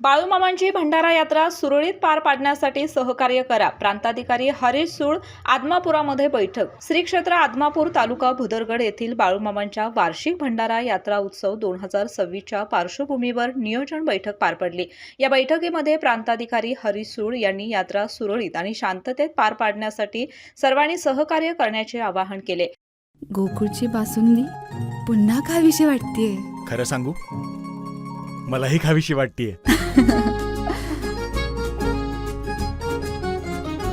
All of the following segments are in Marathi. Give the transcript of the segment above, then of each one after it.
बाळूमामांची भंडारा यात्रा सुरळीत पार पाडण्यासाठी सहकार्य करा. प्रांताधिकारी हरीश सूळ आदमापुरामध्ये बैठक. श्री क्षेत्र आदमापूर तालुका भुदरगड येथील बाळूमामांच्या वार्षिक भंडारा यात्रा उत्सव 2026च्या पार्श्वभूमीवर नियोजन बैठक पार पडली. या बैठकीमध्ये प्रांताधिकारी हरीश सूळ यांनी यात्रा सुरळीत आणि शांततेत पार पाडण्यासाठी सर्वांनी सहकार्य करण्याचे आवाहन केले. गोकुळची बासुंदी पुन्हा खावीशी वाटतेय. खरं सांगू, मलाही खावीशी वाटतेय.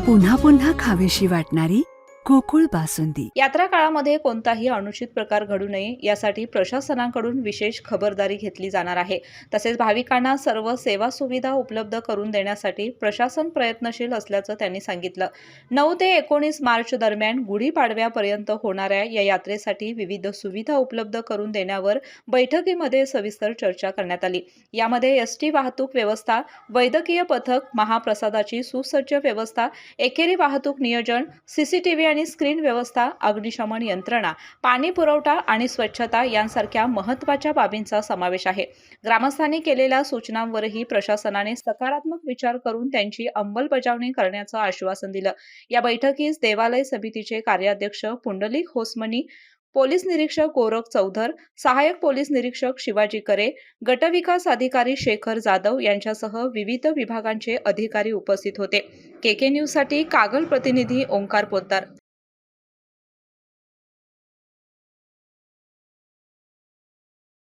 पुन्हा पुन्हा खावीशी वाटणारी गोकुळ बासुंदी. यात्रा काळामध्ये कोणताही अनुचित प्रकार घडू नये यासाठी प्रशासनाकडून विशेष खबरदारी घेतली जाणार आहे. तसेच भाविकांना सर्व सेवा सुविधा उपलब्ध करून देण्यासाठी प्रशासन प्रयत्नशील असल्याचं त्यांनी सांगितलं. 9 ते 19 मार्च दरम्यान गुढीपाडव्यापर्यंत होणाऱ्या या यात्रेसाठी विविध सुविधा उपलब्ध करून देण्यावर बैठकीमध्ये सविस्तर चर्चा करण्यात आली. यामध्ये एसटी वाहतूक व्यवस्था, वैद्यकीय पथक, महाप्रसादाची सुसज्ज व्यवस्था, एकेरी वाहतूक नियोजन, सीसीटीव्ही आणि स्क्रीन व्यवस्था, अग्निशमन यंत्रणा, पाणी पुरवठा आणि स्वच्छता यांसारख्या महत्त्वाच्या बाबींचा समावेश आहे. ग्रामस्थांनी केलेल्या सूचनांवरही प्रशासनाने सकारात्मक विचार करून त्यांची अंमलबजावणी करण्याचं आश्वासन दिलं. या बैठकीस देवालय समितीचे कार्याध्यक्ष पुंडलिक होसमनी, पोलीस निरीक्षक गोरख चौधर, सहाय्यक पोलीस निरीक्षक शिवाजी करे, गटविकास अधिकारी शेखर जाधव यांच्यासह विविध विभागांचे अधिकारी उपस्थित होते. केके न्यूजसाठी कागल प्रतिनिधी ओंकार पोद्दार.